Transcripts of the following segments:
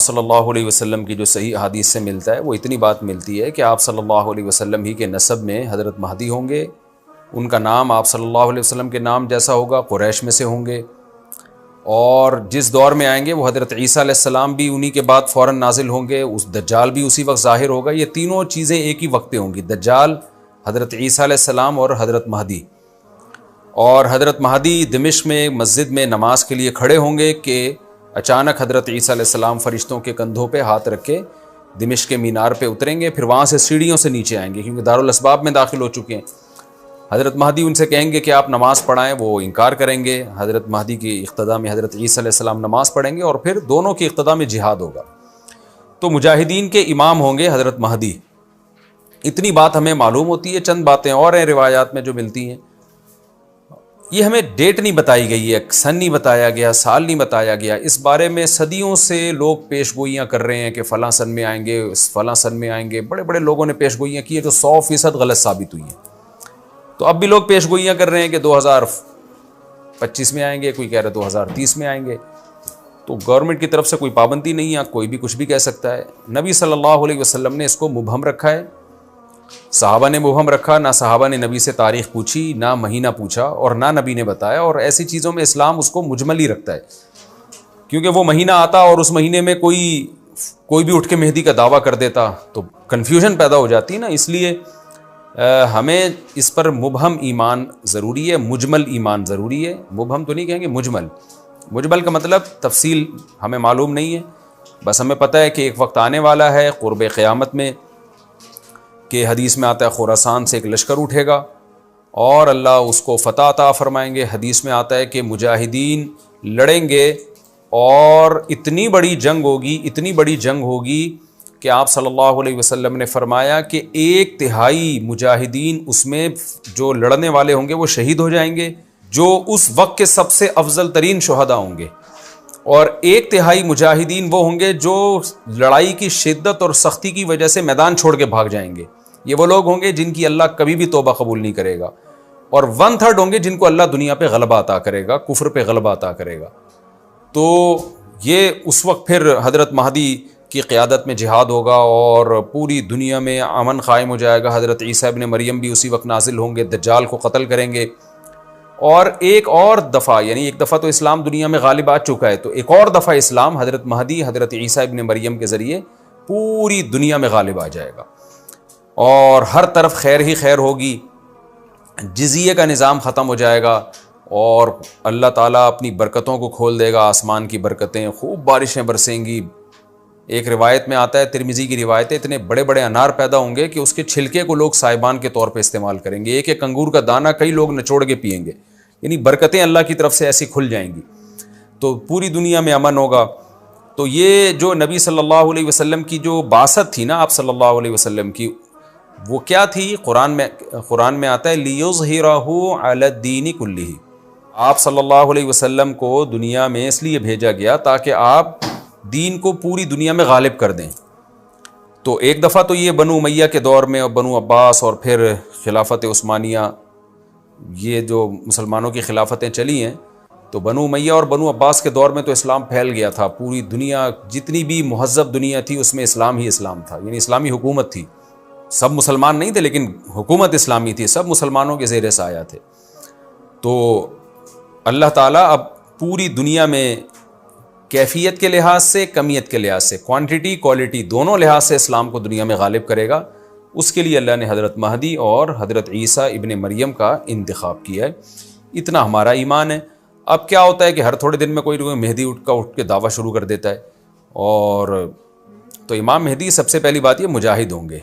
صلی اللہ علیہ وسلم کی جو صحیح حدیث سے ملتا ہے وہ اتنی بات ملتی ہے کہ آپ صلی اللہ علیہ وسلم ہی کے نسب میں حضرت مہدی ہوں گے. ان کا نام آپ صلی اللہ علیہ وسلم کے نام جیسا ہوگا، قریش میں سے ہوں گے، اور جس دور میں آئیں گے وہ حضرت عیسیٰ علیہ السلام بھی انہی کے بعد فوراً نازل ہوں گے، اس دجال بھی اسی وقت ظاہر ہوگا. یہ تینوں چیزیں ایک ہی وقت پہ ہوں گی، دجال، حضرت عیسیٰ علیہ السلام اور حضرت مہدی. اور حضرت مہدی دمشق میں مسجد میں نماز کے لیے کھڑے ہوں گے کہ اچانک حضرت عیسیٰ علیہ السلام فرشتوں کے کندھوں پہ ہاتھ رکھ کے دمشق کے مینار پہ اتریں گے، پھر وہاں سے سیڑھیوں سے نیچے آئیں گے کیونکہ دارالاسباب میں داخل ہو چکے ہیں. حضرت مہدی ان سے کہیں گے کہ آپ نماز پڑھائیں، وہ انکار کریں گے. حضرت مہدی کی اقتداء میں حضرت عیسیٰ علیہ السلام نماز پڑھیں گے اور پھر دونوں کی اقتداء میں جہاد ہوگا. تو مجاہدین کے امام ہوں گے حضرت مہدی. اتنی بات ہمیں معلوم ہوتی ہے. چند باتیں اور ہیں روایات میں جو ملتی ہیں. یہ ہمیں ڈیٹ نہیں بتائی گئی ہے، سن نہیں بتایا گیا، سال نہیں بتایا گیا. اس بارے میں صدیوں سے لوگ پیش گوئیاں کر رہے ہیں کہ فلاں سن میں آئیں گے، فلاں سن میں آئیں گے. بڑے بڑے لوگوں نے پیش گوئیاں کی ہیں جو 100% غلط ثابت ہوئی ہیں. تو اب بھی لوگ پیش گوئیاں کر رہے ہیں کہ 2025 میں آئیں گے، کوئی کہہ رہا ہے 2030 میں آئیں گے. تو گورنمنٹ کی طرف سے کوئی پابندی نہیں ہے، کوئی بھی کچھ بھی کہہ سکتا ہے. نبی صلی اللہ علیہ وسلم نے اس کو مبہم رکھا ہے، صحابہ نے مبہم رکھا. نہ صحابہ نے نبی سے تاریخ پوچھی، نہ مہینہ پوچھا، اور نہ نبی نے بتایا. اور ایسی چیزوں میں اسلام اس کو مجمل ہی رکھتا ہے، کیونکہ وہ مہینہ آتا اور اس مہینے میں کوئی بھی اٹھ کے مہدی کا دعویٰ کر دیتا تو کنفیوژن پیدا ہو جاتی نا. اس لیے ہمیں اس پر مبہم ایمان ضروری ہے، مجمل ایمان ضروری ہے. مبہم تو نہیں کہیں گے، مجمل کا مطلب تفصیل ہمیں معلوم نہیں ہے، بس ہمیں پتہ ہے کہ ایک وقت آنے والا ہے قرب قیامت میں کہ حدیث میں آتا ہے خراسان سے ایک لشکر اٹھے گا اور اللہ اس کو فتح عطا فرمائیں گے. حدیث میں آتا ہے کہ مجاہدین لڑیں گے اور اتنی بڑی جنگ ہوگی کہ آپ صلی اللہ علیہ وسلم نے فرمایا کہ 1/3 مجاہدین اس میں جو لڑنے والے ہوں گے وہ شہید ہو جائیں گے، جو اس وقت کے سب سے افضل ترین شہداء ہوں گے. اور 1/3 مجاہدین وہ ہوں گے جو لڑائی کی شدت اور سختی کی وجہ سے میدان چھوڑ کے بھاگ جائیں گے. یہ وہ لوگ ہوں گے جن کی اللہ کبھی بھی توبہ قبول نہیں کرے گا. اور 1/3 ہوں گے جن کو اللہ دنیا پہ غلبہ عطا کرے گا، کفر پہ غلبہ عطا کرے گا. تو یہ اس وقت پھر حضرت مہدی کی قیادت میں جہاد ہوگا اور پوری دنیا میں امن قائم ہو جائے گا. حضرت عیسیٰ ابن مریم بھی اسی وقت نازل ہوں گے، دجال کو قتل کریں گے. اور ایک اور دفعہ، یعنی ایک دفعہ تو اسلام دنیا میں غالب آ چکا ہے، تو ایک اور دفعہ اسلام حضرت مہدی حضرت عیسیٰ ابن مریم کے ذریعے پوری دنیا میں غالب آ جائے گا اور ہر طرف خیر ہی خیر ہوگی. جزیے کا نظام ختم ہو جائے گا اور اللہ تعالیٰ اپنی برکتوں کو کھول دے گا. آسمان کی برکتیں، خوب بارشیں برسیں گی. ایک روایت میں آتا ہے، ترمذی کی روایت ہے، اتنے بڑے بڑے انار پیدا ہوں گے کہ اس کے چھلکے کو لوگ سائبان کے طور پہ استعمال کریں گے. ایک ایک انگور کا دانہ کئی لوگ نچوڑ کے پئیں گے. یعنی برکتیں اللہ کی طرف سے ایسی کھل جائیں گی تو پوری دنیا میں امن ہوگا. تو یہ جو نبی صلی اللہ علیہ وسلم کی جو بعثت تھی نا، آپ صلی اللہ علیہ وسلم کی، وہ کیا تھی؟ قرآن میں آتا ہے لِيُظْهِرَهُ عَلَى الدِّينِ كُلِّهِ. آپ صلی اللہ علیہ وسلم کو دنیا میں اس لیے بھیجا گیا تاکہ آپ دین کو پوری دنیا میں غالب کر دیں. تو ایک دفعہ تو یہ بنو امیہ کے دور میں اور بنو عباس اور پھر خلافت عثمانیہ، یہ جو مسلمانوں کی خلافتیں چلی ہیں، تو بنو امیہ اور بنو عباس کے دور میں تو اسلام پھیل گیا تھا. پوری دنیا، جتنی بھی مہذب دنیا تھی اس میں اسلام ہی اسلام تھا، یعنی اسلامی حکومت تھی. سب مسلمان نہیں تھے لیکن حکومت اسلامی تھی، سب مسلمانوں کے زیر سایہ تھے. تو اللہ تعالیٰ اب پوری دنیا میں کیفیت کے لحاظ سے، کمیت کے لحاظ سے، کوانٹٹی کوالٹی دونوں لحاظ سے اسلام کو دنیا میں غالب کرے گا. اس کے لیے اللہ نے حضرت مہدی اور حضرت عیسیٰ ابن مریم کا انتخاب کیا ہے. اتنا ہمارا ایمان ہے. اب کیا ہوتا ہے کہ ہر تھوڑے دن میں کوئی مہدی اٹھ کے دعویٰ شروع کر دیتا ہے. اور تو امام مہدی سب سے پہلی بات یہ مجاہد ہوں گے،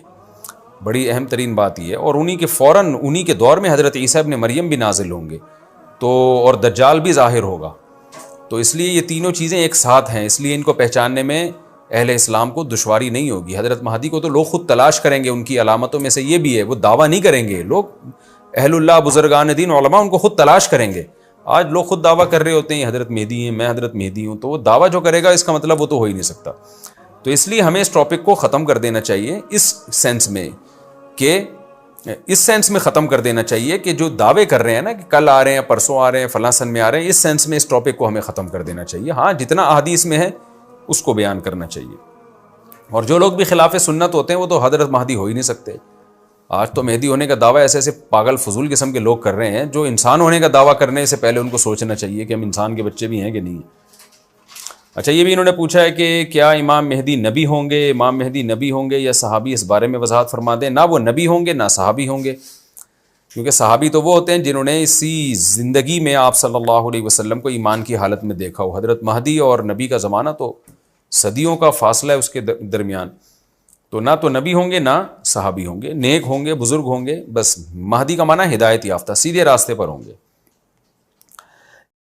بڑی اہم ترین بات یہ ہے. اور انہی کے دور میں حضرت عیسیٰ ابن مریم بھی نازل ہوں گے تو، اور دجال بھی ظاہر ہوگا. تو اس لیے یہ تینوں چیزیں ایک ساتھ ہیں، اس لیے ان کو پہچاننے میں اہل اسلام کو دشواری نہیں ہوگی. حضرت مہدی کو تو لوگ خود تلاش کریں گے. ان کی علامتوں میں سے یہ بھی ہے، وہ دعویٰ نہیں کریں گے. لوگ اہل اللہ، بزرگان دین، علماء ان کو خود تلاش کریں گے. آج لوگ خود دعویٰ کر رہے ہوتے ہیں حضرت مہدی ہیں، میں حضرت مہدی ہوں، تو وہ دعویٰ جو کرے گا اس کا مطلب وہ تو ہو ہی نہیں سکتا. تو اس لیے ہمیں اس ٹاپک کو ختم کر دینا چاہیے، اس سینس میں ختم کر دینا چاہیے کہ جو دعوے کر رہے ہیں نا کہ کل آ رہے ہیں، پرسوں آ رہے ہیں، فلاں سن میں آ رہے ہیں، اس سینس میں اس ٹاپک کو ہمیں ختم کر دینا چاہیے. ہاں، جتنا احادیث میں ہے اس کو بیان کرنا چاہیے. اور جو لوگ بھی خلاف سنت ہوتے ہیں وہ تو حضرت مہدی ہو ہی نہیں سکتے. آج تو مہدی ہونے کا دعویٰ ایسے ایسے پاگل فضول قسم کے لوگ کر رہے ہیں جو انسان ہونے کا دعویٰ کرنے سے پہلے ان کو سوچنا چاہیے کہ ہم انسان کے بچے بھی ہیں کہ نہیں. اچھا یہ بھی انہوں نے پوچھا ہے کہ کیا امام مہدی نبی ہوں گے؟ امام مہدی نبی ہوں گے یا صحابی؟ اس بارے میں وضاحت فرما دیں. نہ وہ نبی ہوں گے نہ صحابی ہوں گے، کیونکہ صحابی تو وہ ہوتے ہیں جنہوں نے اسی زندگی میں آپ صلی اللہ علیہ وسلم کو ایمان کی حالت میں دیکھا ہو. حضرت مہدی اور نبی کا زمانہ تو صدیوں کا فاصلہ ہے اس کے درمیان، تو نہ تو نبی ہوں گے نہ صحابی ہوں گے. نیک ہوں گے، بزرگ ہوں گے، بس مہدی کا معنی ہدایت یافتہ، سیدھے راستے پر ہوں گے.